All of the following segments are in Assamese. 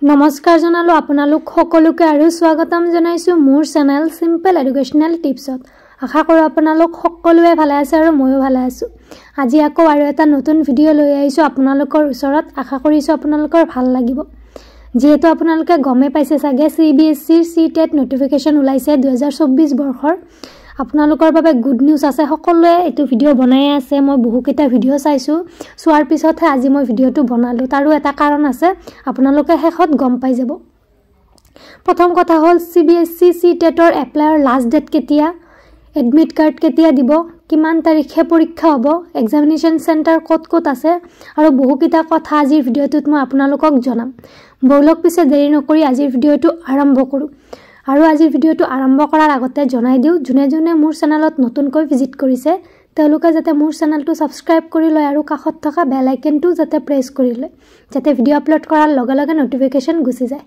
নমস্কাৰ জনালো আপোনালোক সকলোকে আৰু স্বাগতম জনাইছো মোৰ চেনেল সিম্পল এডুকেশনাল টিপছত। আশা কৰো আপোনালোক সকলোৱে ভালে আছে আৰু ময়ো ভালে আছো। আজি আকৌ আৰু এটা নতুন ভিডিও লৈ আহিছো আপোনালোকৰ ওচৰত। আশা কৰিছো আপোনালোকৰ ভাল লাগিব। যেহেতু আপোনালোকে গমে পাইছে সাগে CBSE CTET নোটিফিকেশন ওলাইছে 2024 বৰ্ষৰ। আপোনালোকৰ বাবে গুড নিউজ আছে। সকলোৱে এটো ভিডিও বনাই আছে। মই বহুকেটা ভিডিও চাইছো। সোৱাৰ পিছতহে আজি মই ভিডিওটো বনালো। তাৰো এটা কাৰণ আছে। আপোনালোকে শেষত গম পাই যাব। প্ৰথম কথা হ'ল CBSE CTET ৰ এপ্লাইৰ লাষ্ট ডেট কেতিয়া, এডমিট কাৰ্ড কেতিয়া দিব, কিমান তাৰিখে পৰীক্ষা হ'ব, এক্সামিনেশন চেণ্টাৰ ক'ত আছে আৰু বহুকেটা কথা আজিৰ ভিডিওটোত মই আপোনালোকক জনাম। বলক পিছে দেৰি নকৰি আজিৰ ভিডিওটো আৰম্ভ কৰো। আৰু আজিৰ ভিডিওটো আৰম্ভ কৰাৰ আগতে জনাই দিও যোনে মোৰ চেনেলত নতুনকৈ ভিজিট কৰিছে তেওঁলোকে যাতে মোৰ চেনেলটো সাবস্ক্ৰাইব কৰি লয় আৰু কাষত থকা বেল আইকনটো যাতে প্ৰেছ কৰি লয় যাতে ভিডিও আপলোড কৰাৰ লগে লগে নোটিফিকেশন গুচি যায়।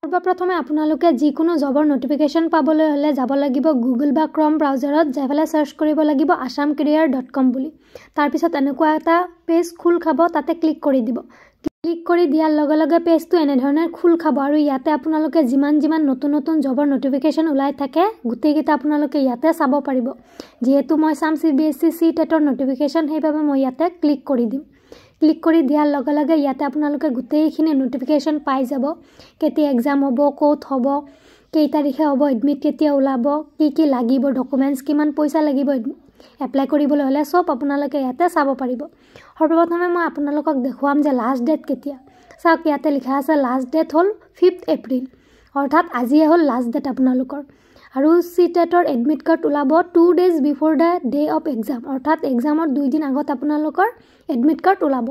সৰ্বপ্ৰথমে আপোনালোকে যিকোনো জবৰ নোটিফিকেশন পাবলৈ হলে যাব লাগিব গুগল বা ক্ৰম ব্ৰাউজাৰত যাইফালে সাৰ্চ কৰিব লাগিব assamcareer.com বুলি। তাৰ পিছত এনেকুৱা এটা পেজ খুল খাব, তাতে ক্লিক কৰি দিব। ক্লিক কৰি দিয়াৰ লগে লগে পেজটো এনে ধৰণে খুল খাব আৰু ইয়াতে আপোনালোকে যিমান নতুন জবৰ নোটিফিকেশন ওলাই থাকে গুটেইকেইটা আপোনালোকে ইয়াতে চাব পাৰিব। যেহেতু মই চাম CBSE CTET ৰ নোটিফিকেশন সেইভাবে মই ইয়াতে ক্লিক কৰি দিম। ক্লিক কৰি দিয়াৰ লগে লগে ইয়াতে আপোনালোকে গুটেইখিনি নোটিফিকেশন পাই যাব। কেতিয়া এক্সাম হ'ব, ক'ত হ'ব, কেই তাৰিখে হ'ব, এডমিট কেতিয়া ওলাব, কি লাগিব, ডকুমেন্টস কিমান পইচা লাগিব এপ্লাই কৰিবলৈ হলে সব আপোনালোকে ইয়াতে চাব পাৰিব। সৰ্বপ্ৰথমে মই আপোনালোকক দেখুৱাম যে লাষ্ট ডেট কেতিয়া। চাওক ইয়াতে লিখা আছে লাষ্ট ডেট হ'ল 5 এপ্ৰিল, অৰ্থাৎ আজিয়ে হ'ল লাষ্ট ডেট আপোনালোকৰ। আৰু CTET ৰ এডমিট কাৰ্ড ওলাব 2 days before the day of exam, অৰ্থাৎ এক্সামৰ 2 দিন আগত আপোনালোকৰ এডমিট কাৰ্ড ওলাব।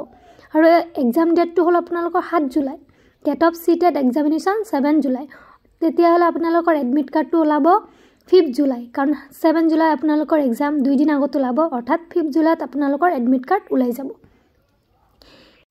আৰু এক্সাম ডেটটো হ'ল আপোনালোকৰ 7 July, date of CTET examination 7 July. তেতিয়া হলে আপোনালোকৰ এডমিট কাৰ্ডটো ওলাব 5 জুলাই, কাৰণ 7 জুলাই আপোনালোকৰ এক্সাম 2 দিন আগত ওলাব, অৰ্থাৎ 5 জুলাইত আপোনালোকৰ এডমিট কাৰ্ড ওলাই যাব।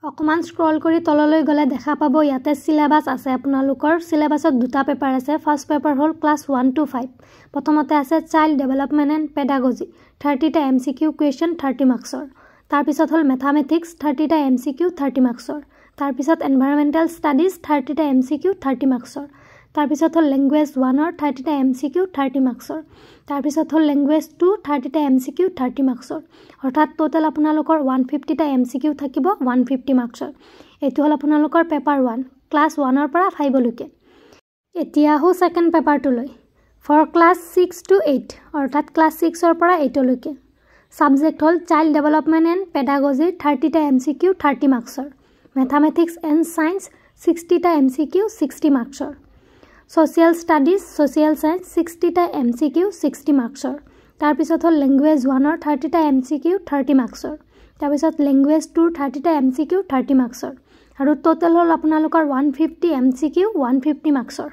অকমান স্ক্ৰল কৰি তললৈ গলে দেখা পাব ইয়াতে সিলেবাস আছে। আপোনালোকৰ সিলেবাসত দুটা পেপাৰ আছে। ফাৰ্স্ট পেপাৰ হ'ল ক্লাছ 1 to 5। প্ৰথমতে আছে চাইল্ড ডেভেলপমেন্ট এণ্ড পেডাগজি, 30টা MCQ কুৱেশ্যন 30 মাৰ্কছৰ। তাৰ পিছত হ'ল মেথামেটিক্স, 30টা MCQ 30 মাৰ্কছৰ। তাৰ পিছত এনভাইৰনমেন্টাল ষ্টাডিজ, 30টা MCQ 30 মাৰ্কছৰ। তাৰ পিছত হ'ল ল্যাঙ্গুৱেজ 1 ৰ 30টা MCQ 30 মাৰ্কছৰ। তাৰ পিছত হ'ল ল্যাঙ্গুৱেজ 2 30টা MCQ 30 মাৰ্কছৰ। অৰ্থাৎ টোটাল আপোনালোকৰ 150টা MCQ থাকিব 150 মাৰ্কছৰ। এটো হ'ল আপোনালোকৰ পেপাৰ 1 ক্লাছ 1 ৰ পৰা 5 লৈকে। এতিয়া হো সেকেন্ড পেপাৰটো লৈ ফৰ ক্লাছ 6 to 8, অৰ্থাৎ ক্লাছ 6 ৰ পৰা 8 লৈকে। সাবজেক্ট হ'ল চাইল্ড ডেভেলপমেন্ট এণ্ড পেডাগজি, 30টা MCQ 30 মাৰ্কছৰ। মেথামেটিক্স এণ্ড সায়েন্স 60টা MCQ 60 মাৰ্কছৰ। Social Studies, Social Science 60টা MCQ 60 মাৰ্কছৰ। তাৰ পিছত হ'ল ল্যাঙ্গুৱেজ 1 ৰ 30টা MCQ 30 মাৰ্কছৰ। তাৰ পিছত ল্যাঙ্গুৱেজ 2 ৰ 30টা MCQ 30 মাৰ্কছৰ। আৰু টোটাল হ'ল আপোনালোকৰ 150 MCQ 150 মাৰ্কছৰ।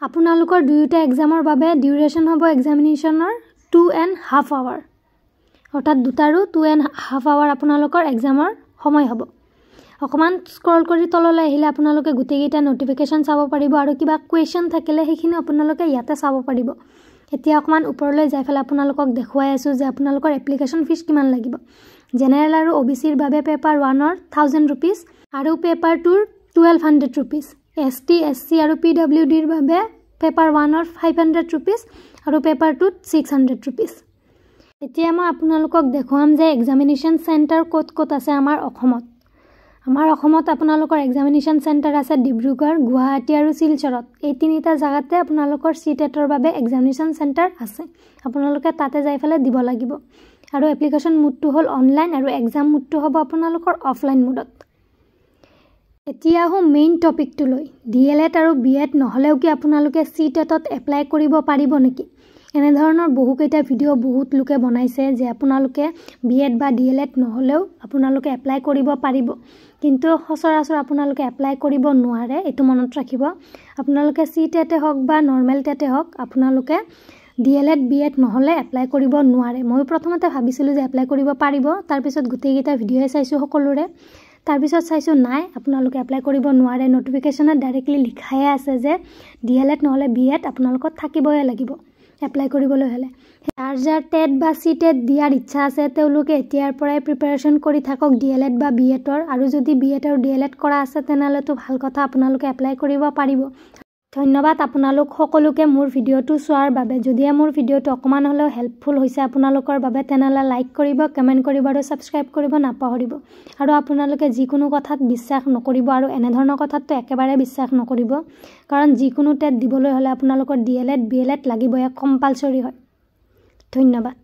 আপোনালোকৰ দুয়োটা এক্সামৰ বাবে ডিউৰেচন হ'ব এক্সামিনেশনৰ 2.5 hour, অৰ্থাৎ দুটাৰো 2.5 hour আপোনালোকৰ এক্সামৰ সময় হ'ব। অকমান স্ক্ৰল কৰি তললৈ আহিলে আপোনালোকে গুটেইকেইটা নোটিফিকেশন চাব পাৰিব আৰু কিবা কুৱেশ্যন থাকিলে সেইখিনি আপোনালোকে ইয়াতে চাব পাৰিব। এতিয়া অকমান ওপৰলৈ যাইফালে আপোনালোকক দেখুৱাই আছো যে আপোনালোকৰ এপ্লিকেশন ফিজ কিমান লাগিব। জেনেৰেল আৰু OBC ৰ বাবে পেপাৰ 1 ৰ 1000 rupees আৰু পেপাৰ 2 ৰ 1200 rupees। ST, SC আৰু PWD ৰ বাবে পেপাৰ 1 ৰ 500 rupees আৰু পেপাৰ 2 ৰ 600 rupees। এতিয়া মই আপোনালোকক দেখুৱাম যে এক্সামিনেশন চেণ্টাৰ ক'ত আছে আমাৰ অসমত। আমাৰ অসমত আপোনালোকৰ এক্সামিনেশন চেণ্টাৰ আছে ডিব্ৰুগড়, গুৱাহাটী আৰু শিলচৰত। এই তিনিটা জাগাতে আপোনালোকৰ CTET ৰ বাবে এক্সামিনেশন চেণ্টাৰ আছে। আপোনালোকে তাতে যাইফালে দিব লাগিব। আৰু এপ্লিকেশন মোডটো হ'ল অনলাইন আৰু এক্সাম মোডটো হ'ব আপোনালোকৰ অফলাইন মোডত। এতিয়া হো মেইন টপিকটো লৈ DLED আৰু BEd নহলেও কি আপোনালোকে CTET ত এপ্লাই কৰিব পাৰিব নেকি? এনে ধৰণৰ বহুকেইটা ভিডিও বহুত লোকে বনাইছে যে আপোনালোকে BEd বা DLED নহলেও আপোনালোকে এপ্লাই কৰিব পাৰিব, কিন্তু সচৰাচৰ আপোনালোকে এপ্লাই কৰিব নোৱাৰে। এটো মনত ৰাখিব। আপোনালোকে CTET হওক বা নৰ্মেল টেটে হওক আপোনালোকে DLED BEd নহলে এপ্লাই কৰিব নোৱাৰে। মই প্ৰথমতে ভাবিছিলো যে এপ্লাই কৰিব পাৰিব, তাৰ পিছত গুটেইকেইটা ভিডিওয়ে চাইছো সকলোৰে। তাৰ পিছত চাইছো নাই আপোনালোকে এপ্লাই কৰিব নোৱাৰে। নোটিফিকেশনত ডাইৰেক্টলি লিখাই আছে যে DLED নহলে BEd আপোনালোকৰ থাকিবই লাগিব। এপ্লাই কৰিবলৈ হ'লে যাৰ টেট বা চি টেট দিয়াৰ ইচ্ছা আছে তেওঁলোকে এতিয়াৰ পৰাই প্ৰিপাৰেশ্যন কৰি থাকক DLED বা BEdৰ আৰু যদি BEd আৰু DLED কৰা আছে তেনেহ'লেতো ভাল কথা আপোনালোকে এপ্লাই কৰিব পাৰিব ধন্যবাদ আপোনালোক সকলোকে মোৰ ভিডিঅ'টো চোৱাৰ বাবে যদিহে মোৰ ভিডিঅ'টো অকমান হ'লেও হেল্পফুল হৈছে আপোনালোকৰ বাবে তেনেহ'লে লাইক কৰিব কমেণ্ট কৰিব আৰু সাবস্ক্ৰাইব কৰিব নাপাহৰিব আৰু আপোনালোকে যিকোনো কথাত বিশ্বাস নকৰিব আৰু এনেধৰণৰ কথাতটো একেবাৰে বিশ্বাস নকৰিব কাৰণ যিকোনো টেট দিবলৈ হ'লে আপোনালোকৰ DLED BLED লাগিবই কম্পালসৰি হয় ধন্যবাদ